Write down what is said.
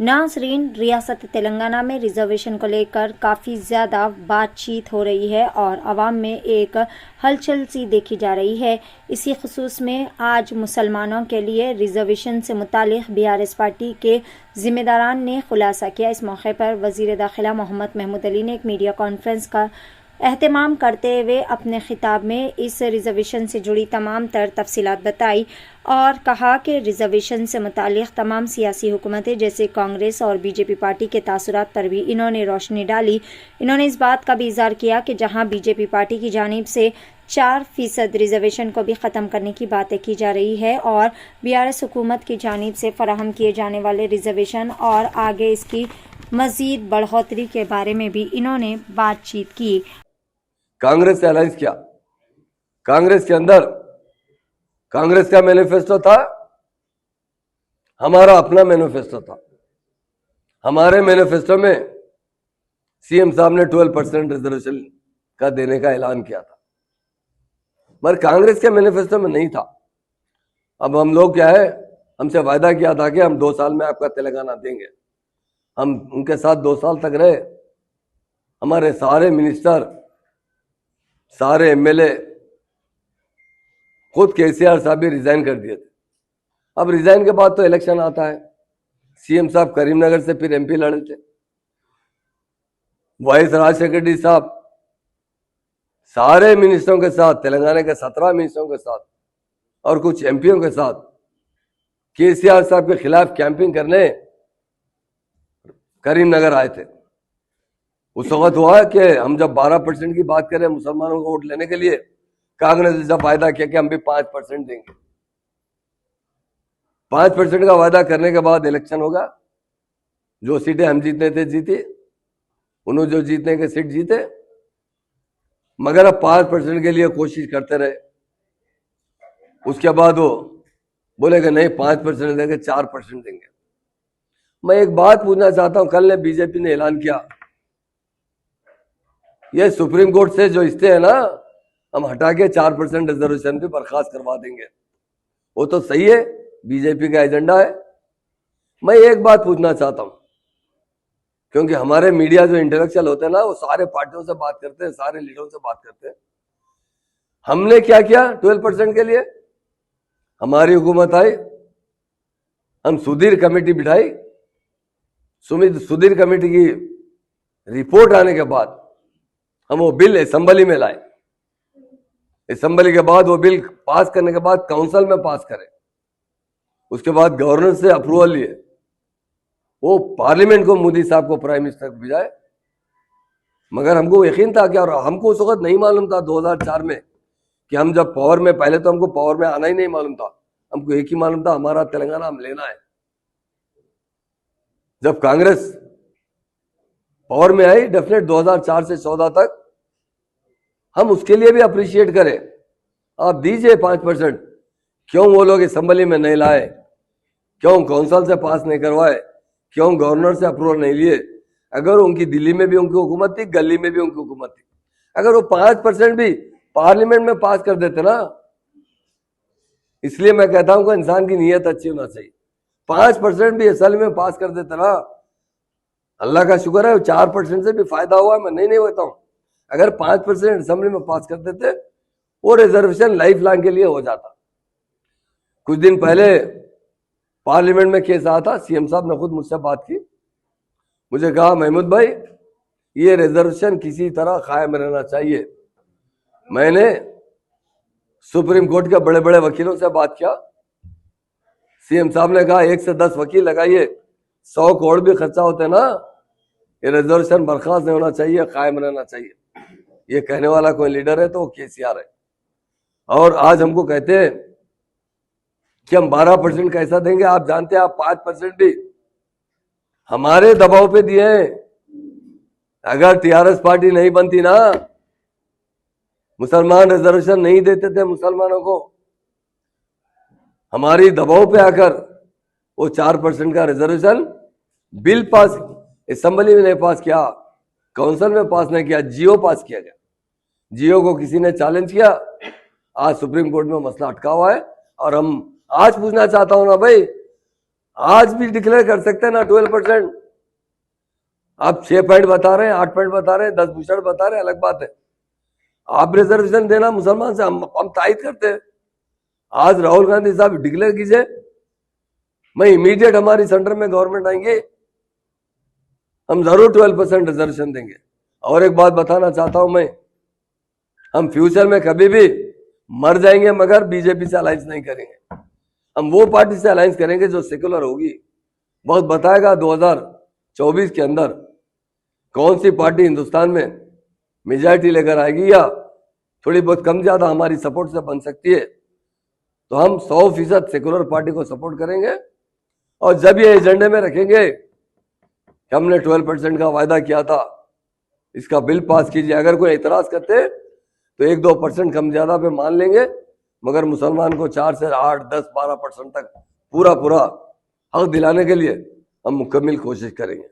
नाज़रीन, रियासत तेलंगाना में रिजर्वेशन को लेकर काफ़ी ज़्यादा बातचीत हो रही है और आवाम में एक हलचल सी देखी जा रही है। इसी खुसूस में आज मुसलमानों के लिए रिजर्वेशन से मुतालिक बीआरएस पार्टी के ज़िम्मेदारान ने खुलासा किया। इस मौके पर वज़ीर दाखिला मोहम्मद महमूद अली ने एक मीडिया कॉन्फ्रेंस का एहतमाम करते हुए अपने खिताब में इस रिजर्वेशन से जुड़ी तमाम तर तफसीलात बताई और कहा कि रिजर्वेशन से मुतालिक तमाम सियासी हुकूमतें जैसे कांग्रेस और बीजेपी पार्टी के तासुरात पर भी इन्होंने रोशनी डाली। इन्होंने इस बात का भी इज़हार किया कि जहां बीजेपी पार्टी की जानिब से 4% रिजर्वेशन को भी ख़त्म करने की बातें की जा रही है और बीआरएस हुकूमत की जानिब से फराहम किए जाने वाले रिजर्वेशन और आगे इसकी मज़ीद बढ़ोतरी के बारे में भी इन्होंने बातचीत की। कांग्रेस से अलायंस किया। कांग्रेस के अंदर कांग्रेस का मैनिफेस्टो था, हमारा अपना मैनिफेस्टो था। हमारे मैनिफेस्टो में सीएम साहब ने 12% रिजर्वेशन का देने का ऐलान किया था, मगर कांग्रेस के मैनिफेस्टो में नहीं था। अब हम लोग क्या है, हमसे वायदा किया था कि हम 2 साल में आपका तेलंगाना देंगे। हम उनके साथ 2 साल तक रहे। हमारे सारे मिनिस्टर, सारे एमएलए, खुद केसीआर साहब भी रिजाइन कर दिए थे। अब रिजाइन के बाद तो इलेक्शन आता है। सीएम साहब करीमनगर से फिर एमपी लड़े थे। वाइस राजशेखर रेड्डी साहब सारे मिनिस्टरों के साथ, तेलंगाना के 17 मिनिस्टरों के साथ और कुछ एमपीओ के साथ केसीआर साहब के खिलाफ कैंपिंग करने करीमनगर आए थे। उस वक्त हुआ कि हम जब 12% की बात करें मुसलमानों को वोट लेने के लिए, कांग्रेस ने जब वायदा किया कि हम भी 5% देंगे। 5% का वायदा करने के बाद इलेक्शन होगा। जो सीटें हम जीतने थे जीती, उन्होंने जो जीतने के सीट जीते, मगर अब 5% के लिए कोशिश करते रहे। उसके बाद वो बोले कि नहीं 5% देंगे, 4% देंगे। मैं एक बात पूछना चाहता हूं, कल ने बीजेपी ने ऐलान किया ये सुप्रीम कोर्ट से जो स्टे है ना, हम हटा के 4% रिजर्वेशन भी बर्खास्त करवा देंगे। वो तो सही है, बीजेपी का एजेंडा है। मैं एक बात पूछना चाहता हूं, क्योंकि हमारे मीडिया जो इंटेलेक्चुअल होते हैं ना, वो सारे पार्टियों से बात करते हैं, सारे लीडरों से बात करते हैं। हमने क्या किया 12% के लिए? हमारी हुकूमत आई, हम सुधीर कमेटी बिठाई। सुधीर कमेटी की रिपोर्ट आने के बाद हम वो बिल असेंबली में लाए। असेंबली के बाद वो बिल पास करने के बाद काउंसिल में पास करें, उसके बाद गवर्नर से अप्रूवल लिए, वो पार्लियामेंट को मोदी साहब को प्राइम मिनिस्टर को भेजाए। मगर हमको यकीन था कि, और हमको उस वक्त नहीं मालूम था 2004 में कि हम जब पावर में, पहले तो हमको पावर में आना ही नहीं मालूम था। हमको एक ही मालूम था, हमारा तेलंगाना हम लेना है। जब कांग्रेस पावर में आई, डेफिनेट 2004 से 14 तक, हम उसके लिए भी अप्रिशिएट करें। आप दीजिए 5%। क्यों वो लोग असेंबली में नहीं लाए? क्यों काउंसिल से पास नहीं करवाए? क्यों गवर्नर से अप्रूवल नहीं लिए? अगर उनकी दिल्ली में भी उनकी हुकूमत थी, गली में भी उनकी हुकूमत थी, अगर वो 5% भी पार्लियामेंट में पास कर देते ना। इसलिए मैं कहता हूं कि इंसान की नीयत अच्छी होना चाहिए। 5% भी असल में पास कर देते ना, अल्लाह का शुक्र है। 4% से भी फायदा हुआ, मैं नहीं होता हूं। अगर 5% असेंबली में पास कर देते, वो रिजर्वेशन लाइफ लॉन्ग के लिए हो जाता। कुछ दिन पहले पार्लियामेंट में केस आया था, सीएम साहब ने खुद मुझसे बात की। मुझे कहा महमूद भाई, ये रिजर्वेशन किसी तरह कायम रहना चाहिए। मैंने सुप्रीम कोर्ट के बड़े बड़े वकीलों से बात किया। सीएम साहब ने कहा 1 से 10 वकील लगाइए, 100 करोड़ भी खर्चा होते ना, ये रिजर्वेशन बर्खास्त नहीं होना चाहिए, कायम रहना चाहिए। ये कहने वाला कोई लीडर है तो वो केसीआर है। और आज हमको कहते हैं कि हम 12% कैसा देंगे। आप जानते हैं, आप 5% भी हमारे दबाव पे दिए हैं। अगर टीआरएस पार्टी नहीं बनती ना, मुसलमान रिजर्वेशन नहीं देते थे मुसलमानों को। हमारी दबाव पे आकर वो 4% का रिजर्वेशन बिल पास, असेंबली में नहीं पास किया, काउंसिल में पास नहीं किया, जियो पास किया गया। जियो को किसी ने चैलेंज किया, आज सुप्रीम कोर्ट में मसला अटका हुआ है। और हम आज पूछना चाहता हूं ना भाई, आज भी डिक्लेयर कर सकते हैं ना 12%। आप 6 पॉइंट बता रहे हैं, 8 पॉइंट बता रहे हैं, 10 भूषण बता रहे हैं, अलग बात है। आप रिजर्वेशन देना मुसलमान से, हम तायद करते हैं। आज राहुल गांधी साहब डिक्लेयर कीजिए, मैं इमीडिएट हमारी सेंटर में गवर्नमेंट आएंगे, हम जरूर 12% रिजर्वेशन देंगे। और एक बात बताना चाहता हूं मैं, हम फ्यूचर में कभी भी मर जाएंगे मगर बीजेपी से अलायंस नहीं करेंगे। हम वो पार्टी से अलायंस करेंगे जो सेकुलर होगी। वक्त बताएगा 2024 के अंदर कौन सी पार्टी हिंदुस्तान में मेजॉरिटी लेकर आएगी या थोड़ी बहुत कम ज्यादा हमारी सपोर्ट से बन सकती है। तो हम 100% सेकुलर पार्टी को सपोर्ट करेंगे। और जब ये एजेंडे में रखेंगे कि हमने 12% का वायदा किया था, इसका बिल पास कीजिए, अगर कोई एतराज करते तो 1-2% कम ज्यादा पे मान लेंगे, मगर मुसलमान को 4 से 8, 10, 12% तक पूरा हक दिलाने के लिए हम मुकम्मल कोशिश करेंगे।